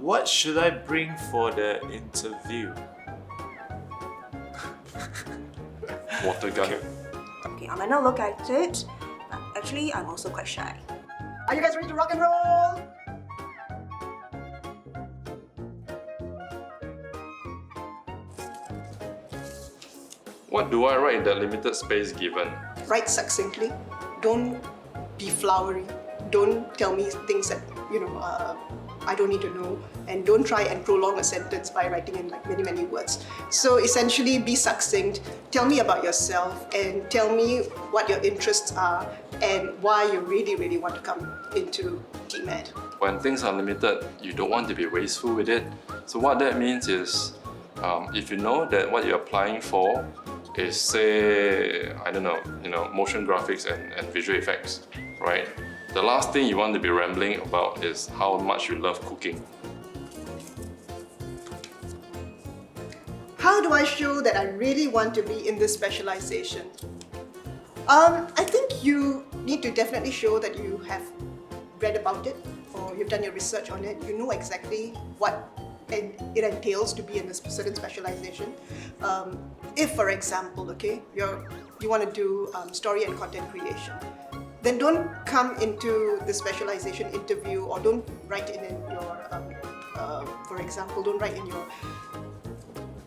what should I bring for the interview? Water gun. Okay, I might not look at it, but actually I'm also quite shy. Are you guys ready to rock and roll? What do I write in the limited space given? Write succinctly. Don't be flowery. Don't tell me things that, I don't need to know. And don't try and prolong a sentence by writing in like many words. So essentially be succinct. Tell me about yourself and tell me what your interests are and why you really want to come into GMAT. When things are limited, you don't want to be wasteful with it. So what that means is, if you know that what you're applying for is, say, I don't know, motion graphics and visual effects, right? The last thing you want to be rambling about is how much you love cooking. How do I show that I really want to be in this specialization? I think you need to definitely show that you have read about it or you've done your research on it. You know exactly what it entails to be in a certain specialization. If, for example, okay, you want to do story and content creation, then don't come into the specialization interview or don't write in your, for example, don't write in your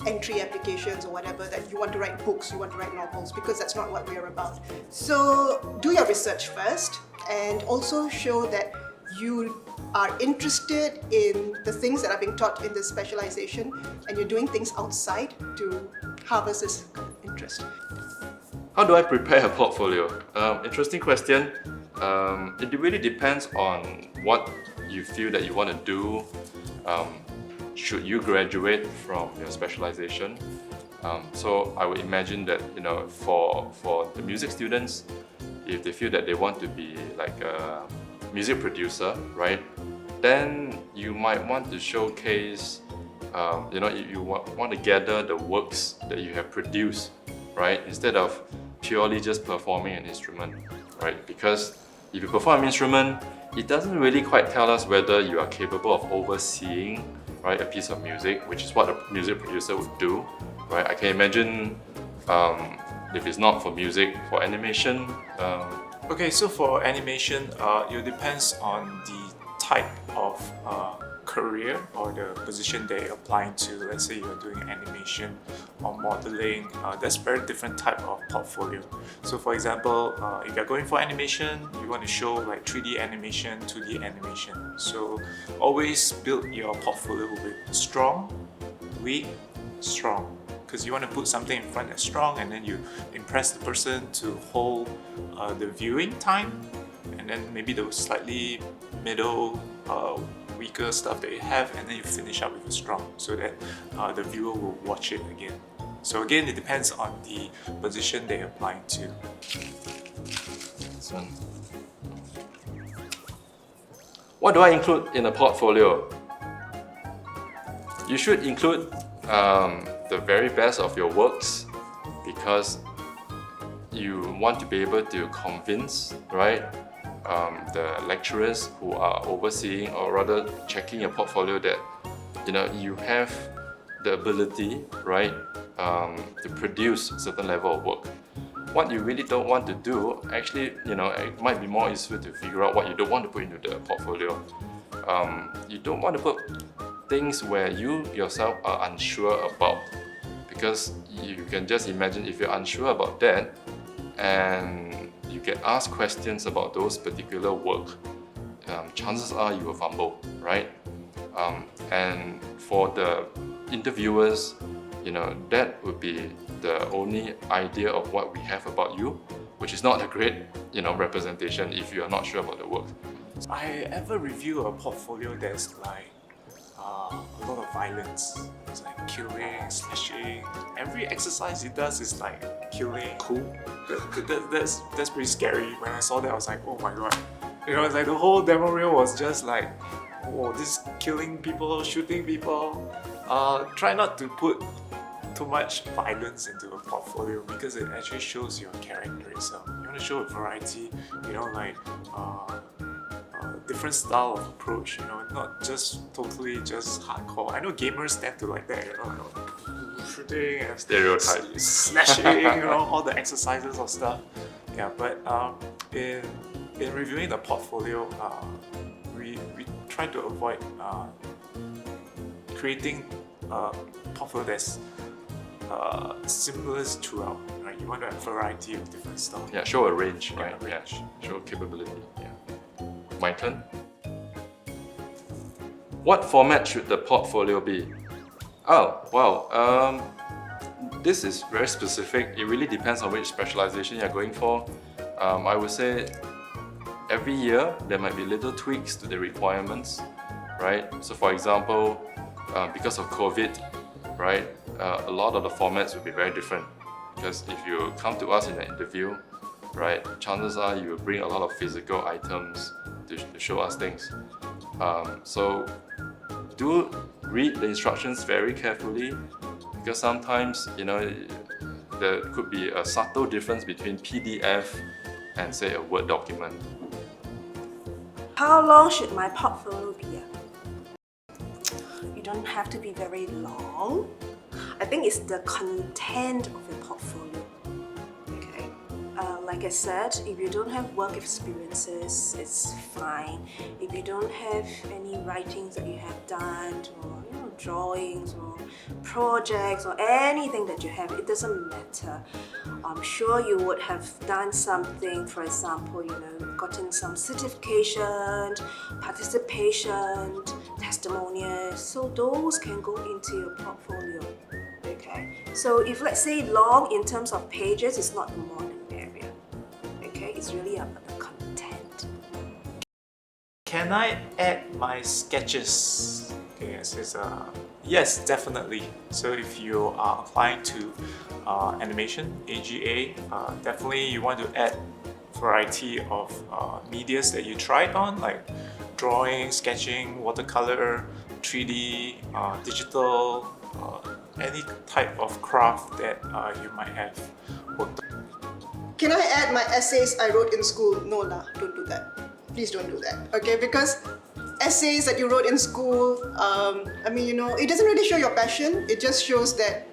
entry applications or whatever that you want to write books, you want to write novels, because that's not what we're about. So do your research first and also show that you are interested in the things that are being taught in this specialization and you're doing things outside to harvest this interest. How do I prepare a portfolio? Interesting question. It really depends on what you feel that you want to do. Should you graduate from your specialization? So I would imagine that for the music students, if they feel that they want to be like a music producer, right? Then you might want to showcase, you want to gather the works that you have produced, right? Instead of purely just performing an instrument, right? Because if you perform an instrument, it doesn't really quite tell us whether you are capable of overseeing, right, a piece of music, which is what a music producer would do, right? I can imagine if it's not for music, for animation. Okay, so for animation, it depends on the type of career or the position that you're applying to. Let's say you're doing animation or modeling, that's very different type of portfolio. So for example, if you're going for animation, you want to show like 3D animation, 2D animation. So always build your portfolio with strong, weak, strong. Because you want to put something in front that's strong and then you impress the person to hold the viewing time, and then maybe the slightly middle, weaker stuff that you have, and then you finish up with a strong so that the viewer will watch it again. So again, it depends on the position that you're applying to. This one. What do I include in a portfolio? You should include the very best of your works, because you want to be able to convince, right, the lecturers who are overseeing or rather checking your portfolio that you have the ability, right, to produce a certain level of work. What you really don't want to do, actually, it might be more useful to figure out what you don't want to put into the portfolio. You don't want to put things where you yourself are unsure about, because you can just imagine if you're unsure about that and you get asked questions about those particular work, chances are you will fumble, right? And for the interviewers, that would be the only idea of what we have about you, which is not a great, representation if you are not sure about the work. I ever review a portfolio that's like a lot of violence. It's like killing, slashing. Every exercise he does is like killing. Cool. That's pretty scary. When I saw that, I was like, oh my god. It's like the whole demo reel was just like, oh, this killing people, shooting people. Try not to put too much violence into a portfolio because it actually shows your character itself. You want to show a variety, like different style of approach, not just totally just hardcore. I know gamers tend to like that, shooting and Stereotypes. slashing, all the exercises or stuff. Yeah, but in reviewing the portfolio, we try to avoid creating a portfolio that's similar throughout. Right? You want to have variety of different styles. Yeah, show a range, Yeah, right? a range. Yeah, show capability. Yeah. My turn. What format should the portfolio be? Oh, wow. This is very specific. It really depends on which specialization you're going for. I would say every year there might be little tweaks to the requirements, right? So for example, because of COVID, right, a lot of the formats will be very different. Because if you come to us in an interview, right, chances are you will bring a lot of physical items to show us things. So do read the instructions very carefully, because sometimes there could be a subtle difference between PDF and say a Word document. How long should my portfolio be? You don't have to be very long. I think it's the content of your portfolio. Okay. Like I said, if you don't have work experiences, it's fine. If you don't have any writings that you have done, or drawings or projects or anything that you have, it doesn't matter. I'm sure you would have done something, for example, gotten some certification, participation, testimonials, so those can go into your portfolio. Okay, so if let's say long in terms of pages, it's not the more the merrier. Okay, it's really about the content. Can I add my sketches? Okay, yes, definitely. So if you are applying to animation, AGA, definitely you want to add variety of medias that you tried on, like drawing, sketching, watercolor, 3D, digital, any type of craft that you might have worked on. Can I add my essays I wrote in school? No lah, don't do that. Please don't do that. Okay, because essays that you wrote in school, it doesn't really show your passion. It just shows that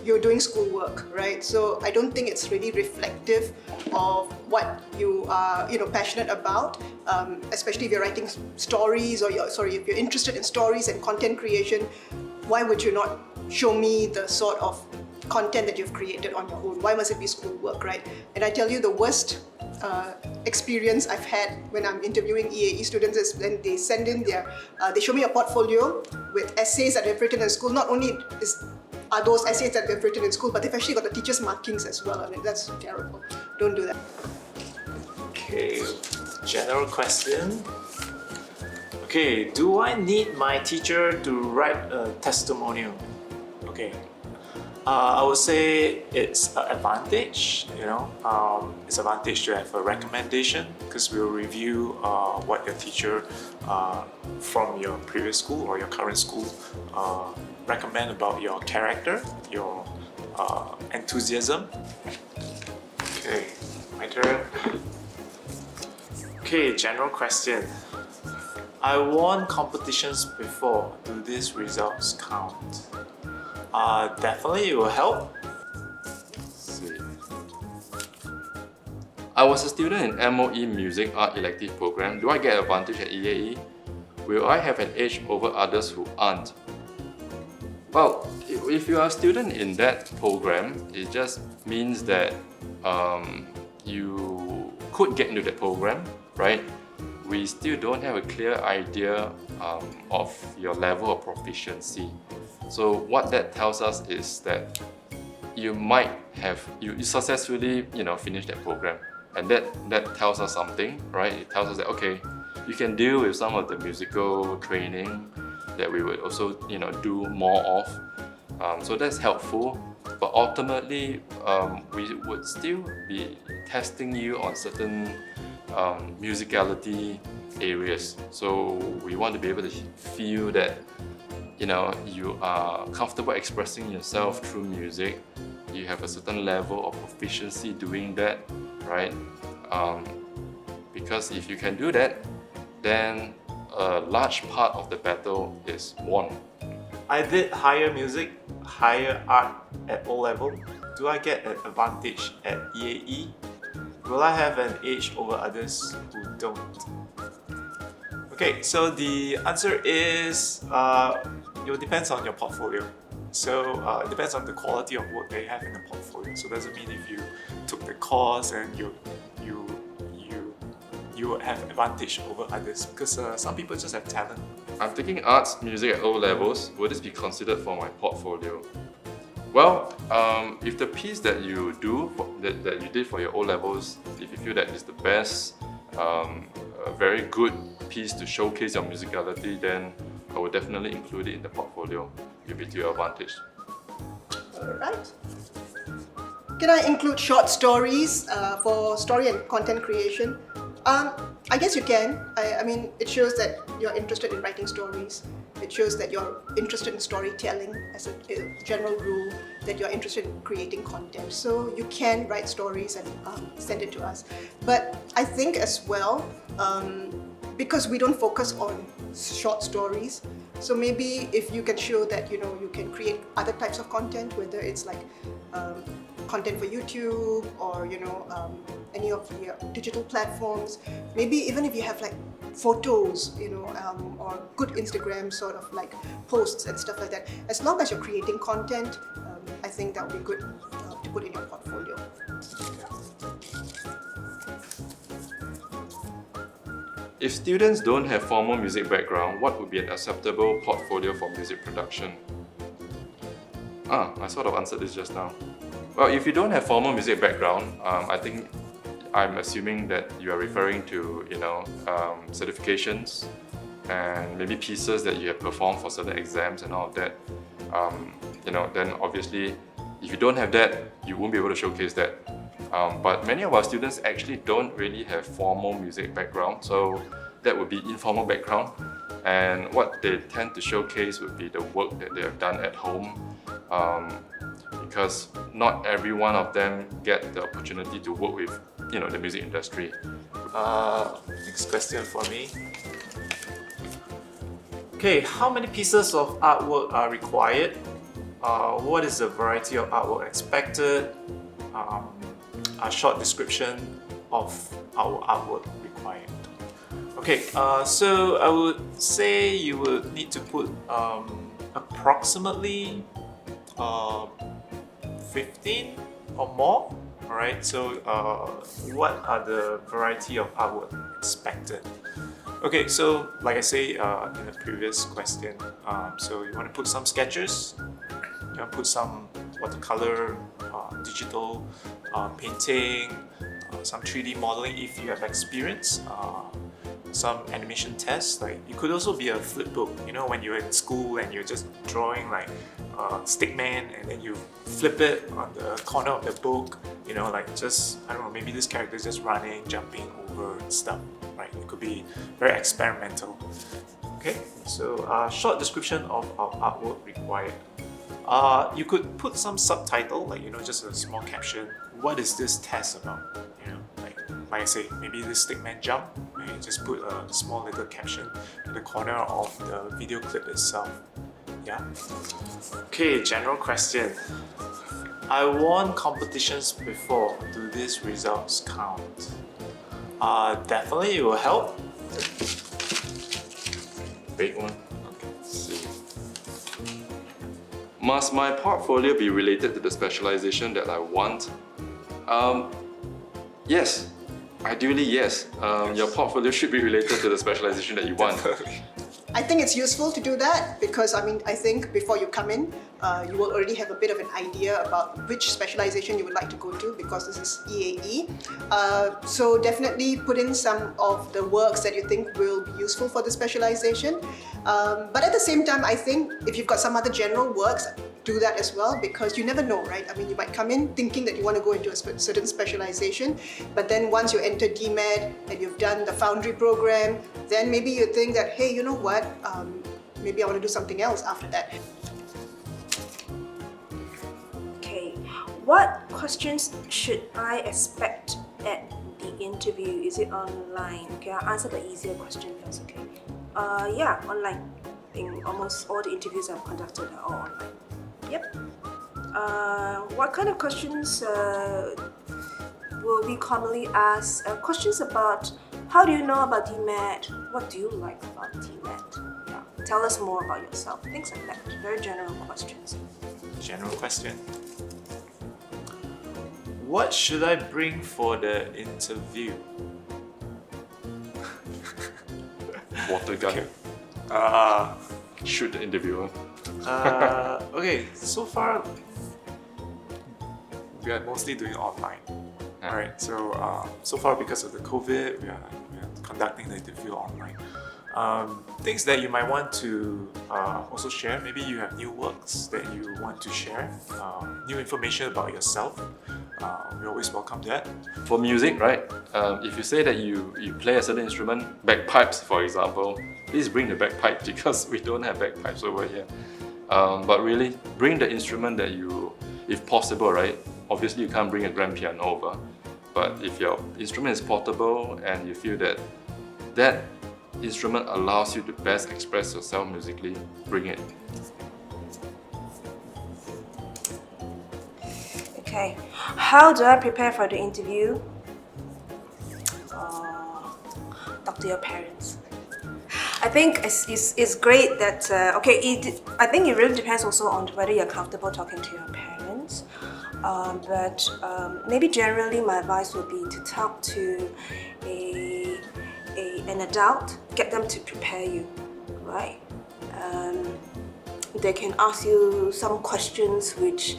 you're doing schoolwork, right? So I don't think it's really reflective of what you are, passionate about. Especially if you're writing stories, or if you're interested in stories and content creation, why would you not show me the sort of content that you've created on your own? Why must it be schoolwork, right? And I tell you, the worst experience I've had when I'm interviewing EAE students is when they send in they show me a portfolio with essays that they've written in school. Not only are those essays that they've written in school, but they've actually got the teacher's markings as well on it. That's terrible. Don't do that. Okay, general question. Okay, do I need my teacher to write a testimonial? Okay, I would say it's an advantage, it's an advantage to have a recommendation, because we'll review what your teacher from your previous school or your current school recommend about your character, your enthusiasm. Okay, my turn. Okay, general question. I won competitions before. Do these results count? Definitely it will help. See. I was a student in MOE Music Art Elective Program. Do I get advantage at EAE? Will I have an edge over others who aren't? Well, if you are a student in that program, it just means that you could get into the program, right? We still don't have a clear idea of your level of proficiency. So what that tells us is that you might have you successfully finished that program, and that tells us something, right? It tells us that okay, you can deal with some of the musical training that we would also do more of. So that's helpful, but ultimately we would still be testing you on certain musicality areas. So we want to be able to feel that you are comfortable expressing yourself through music. You have a certain level of proficiency doing that, right? Because if you can do that, then a large part of the battle is won. I did higher music, higher art at O level. Do I get an advantage at EAE? Will I have an edge over others who don't? Okay, so the answer is it depends on your portfolio. So it depends on the quality of work that you have in the portfolio. So it doesn't mean if you took the course and you would have advantage over others, because some people just have talent. I'm taking arts, music at O levels. Would this be considered for my portfolio? Well, if the piece that you do that you did for your O levels, if you feel that is the best, a very good piece to showcase your musicality, then I would definitely include it in the portfolio. It'll be to your advantage. Alright. Can I include short stories for story and content creation? I guess you can. I mean, it shows that you're interested in writing stories. It shows that you're interested in storytelling as a general rule, that you're interested in creating content. So you can write stories and send it to us. But I think as well, because we don't focus on short stories, so maybe if you can show that you can create other types of content, whether it's like content for YouTube or any of the digital platforms. Maybe even if you have like photos, or good Instagram sort of like posts and stuff like that. As long as you're creating content, I think that would be good to put in your portfolio. If students don't have formal music background, what would be an acceptable portfolio for music production? I sort of answered this just now. Well, if you don't have formal music background, I think I'm assuming that you are referring to certifications and maybe pieces that you have performed for certain exams and all of that. Then obviously, if you don't have that, you won't be able to showcase that. But many of our students actually don't really have formal music background, so that would be informal background. And what they tend to showcase would be the work that they have done at home, because not every one of them get the opportunity to work with the music industry. Next question for me. Okay, how many pieces of artwork are required? What is the variety of artwork expected? A short description of our artwork required. Okay, so I would say you would need to put approximately 15 or more. Alright, so what are the variety of artwork expected? Okay, so like I say in the previous question, so you want to put some sketches, you want to put some watercolor, digital painting, some 3D modeling if you have experience, some animation tests. Like it could also be a flip book, when you're in school and you're just drawing like stickman and then you flip it on the corner of the book, like just, I don't know, maybe this character is just running, jumping over and stuff, right? It could be very experimental. Okay, so short description of our artwork required. You could put some subtitle, like just a small caption. What is this test about? Like I say, maybe this stickman jump. You just put a small little caption in the corner of the video clip itself. Yeah. Okay, general question. I won competitions before. Do these results count? Definitely, it will help. Big one. Okay, let's see. Must my portfolio be related to the specialization that I want? Yes. Ideally, yes. Your portfolio should be related to the specialization that you want. I think it's useful to do that because I think before you come in, you will already have a bit of an idea about which specialization you would like to go to because this is EAE. So definitely put in some of the works that you think will be useful for the specialization. But at the same time, I think if you've got some other general works, do that as well because you never know, right? You might come in thinking that you want to go into a certain specialization, but then once you enter DMed and you've done the Foundry program, then maybe you think that, hey, you know what? Maybe I want to do something else after that. Okay, what questions should I expect at the interview? Is it online? Okay, I'll answer the easier question first, okay? Yeah, online. I think almost all the interviews I've conducted are all online. Yep. What kind of questions will we commonly ask? Questions about how do you know about DMAT? What do you like about DMAT? Yeah. Tell us more about yourself. Things like that. Very general questions. General question. What should I bring for the interview? Water gun. Uh, Shoot the interviewer. okay, so far we are mostly doing online. Yeah. Alright, so far because of the COVID, we are conducting the interview online. Things that you might want to also share, maybe you have new works that you want to share, new information about yourself. We always welcome that. For music, right? If you say that you play a certain instrument, bagpipes for example, please bring the bagpipe because we don't have bagpipes over here. But really, bring the instrument that you, if possible, right? Obviously you can't bring a grand piano over, but if your instrument is portable and you feel that that instrument allows you to best express yourself musically, bring it. Okay, how do I prepare for the interview? Talk to your parents. I think it's great that, I think it really depends also on whether you're comfortable talking to your parents. But maybe generally my advice would be to talk to an adult, get them to prepare you, right? They can ask you some questions which,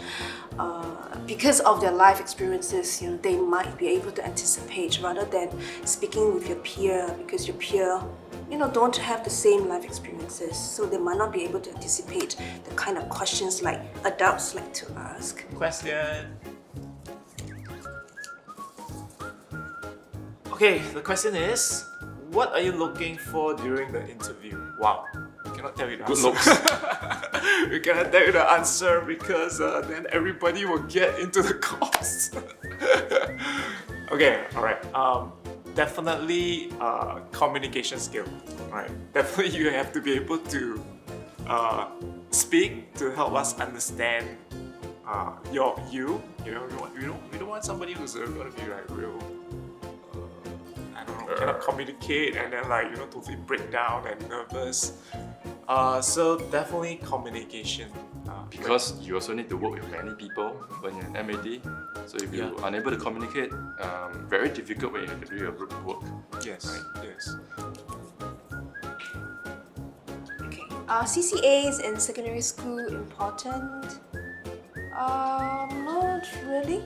because of their life experiences, they might be able to anticipate rather than speaking with your peer, because your peer, don't have the same life experiences, so they might not be able to anticipate the kind of questions like adults like to ask. Question. Okay, the question is, what are you looking for during the interview? Wow, we cannot tell you the Good answer. looks. We cannot tell you the answer because then everybody will get into the course. Okay, alright. Definitely communication skill. Right. Definitely you have to be able to speak to help us understand you. We don't want somebody who's going to be like real. I don't know, cannot communicate and then totally break down and nervous. So definitely communication. Because you also need to work with many people when you're in MAD. So if you're unable to communicate, very difficult when you have to do your group work. Yes, yes. Okay. Are CCAs in secondary school important? Not really.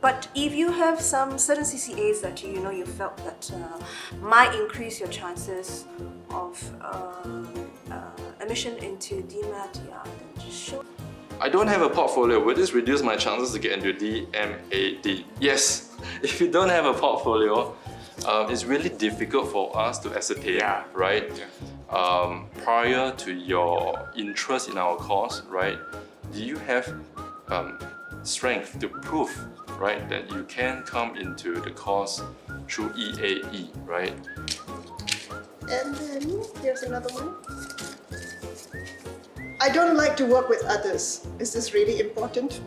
But if you have some certain CCAs that you felt that might increase your chances of admission into DMAT, then just show. I don't have a portfolio. Will this reduce my chances to get into DMAD? Yes. If you don't have a portfolio, it's really difficult for us to ascertain, right? Yeah. Prior to your interest in our course, right? Do you have strength to prove, right, that you can come into the course through EAE, right? And then here's another one. I don't like to work with others. Is this really important?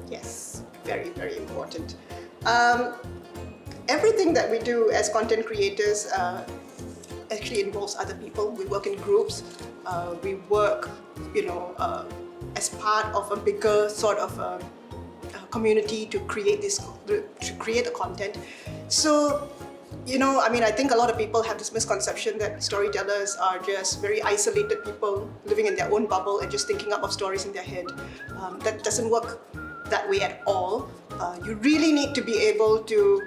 Yes, very, very important. Everything that we do as content creators actually involves other people. We work in groups. We work, as part of a bigger sort of community to create the content. So, I think a lot of people have this misconception that storytellers are just very isolated people living in their own bubble and just thinking up of stories in their head. That doesn't work that way at all. You really need to be able to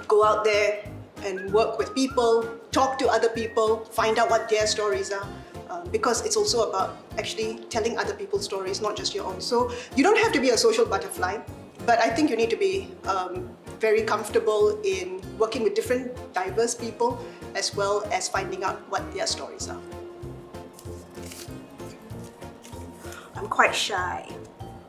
go out there and work with people, talk to other people, find out what their stories are. Because it's also about actually telling other people's stories, not just your own. So you don't have to be a social butterfly, but I think you need to be very comfortable in working with different diverse people as well as finding out what their stories are. I'm quite shy.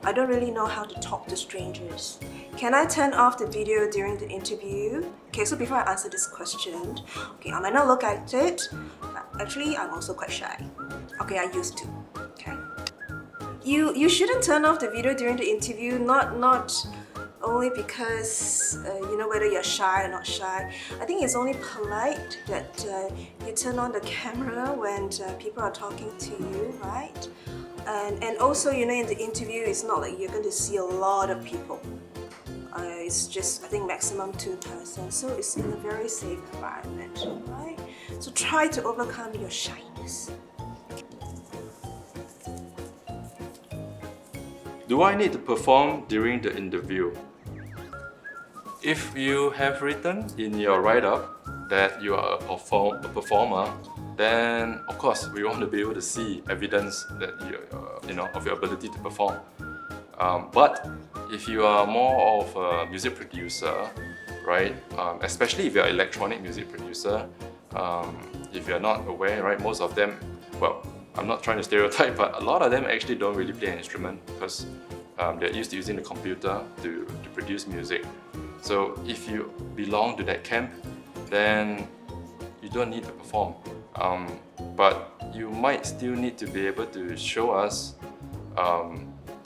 I don't really know how to talk to strangers. Can I turn off the video during the interview? Okay, so before I answer this question, okay, I might not look at it. Actually, I'm also quite shy. Okay, I used to. Okay. You shouldn't turn off the video during the interview, not only because you know whether you're shy or not shy. I think it's only polite that you turn on the camera when people are talking to you, right? And also, you know, in the interview, it's not like you're going to see a lot of people. It's just, I think, maximum 2 persons, so it's in a very safe environment, right? So try to overcome your shyness. Do I need to perform during the interview? If you have written in your write-up that you are a performer, then of course we want to be able to see evidence that you know, of your ability to perform. But if you are more of a music producer, right? Especially if you're an electronic music producer, if you're not aware, right? Most of them, well, I'm not trying to stereotype, but a lot of them actually don't really play an instrument because they're used to using the computer to produce music. So if you belong to that camp, then you don't need to perform. But you might still need to be able to show us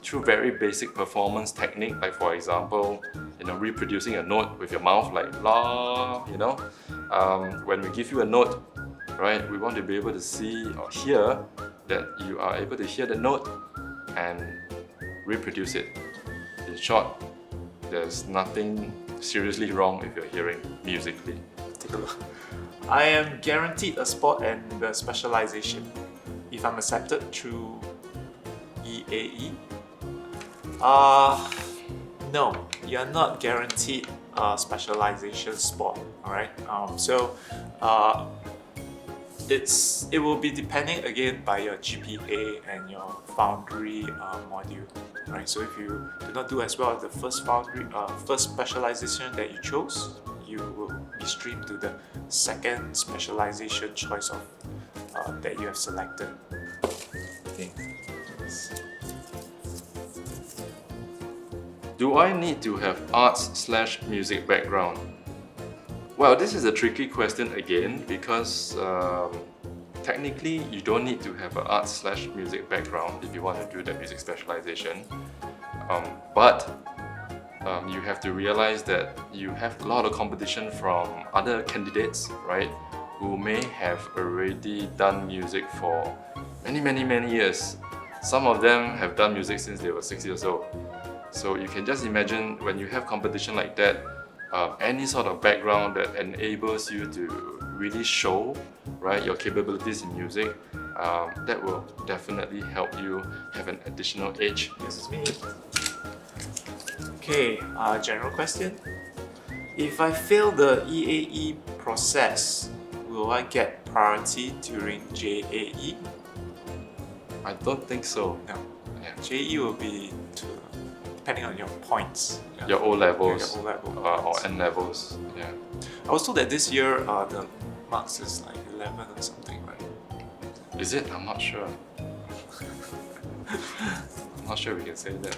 through very basic performance technique, like for example, you know, reproducing a note with your mouth, like la, you know. When we give you a note, right, we want to be able to see or hear that you are able to hear the note and reproduce it. In short, there's nothing seriously wrong if you're hearing musically. Take a look. I am guaranteed a spot in the specialization if I'm accepted through EAE. No, you're not guaranteed a specialization spot. Alright, it will be depending again by your GPA and your Foundry module. Right, so if you do not do as well as the first specialization that you chose, you will be streamed to the second specialization choice of that you have selected. Okay. Do I need to have arts/music background? Well, this is a tricky question again because technically you don't need to have an arts/music background if you want to do the music specialization. But you have to realize that you have a lot of competition from other candidates, right, who may have already done music for many years. Some of them have done music since they were 6 years old. So you can just imagine when you have competition like that, any sort of background that enables you to really show, right, your capabilities in music, that will definitely help you have an additional edge. This is me. Okay, general question. If I fail the EAE process, will I get priority during JAE? I don't think so. No. Yeah, JAE will be depending on your points. Yeah. Your O levels, Yeah, your O-level or points. N levels. Yeah. I was told that this year the marks is like 11 or something, right? Is it? I'm not sure. I'm not sure we can say that.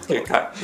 Okay, cut.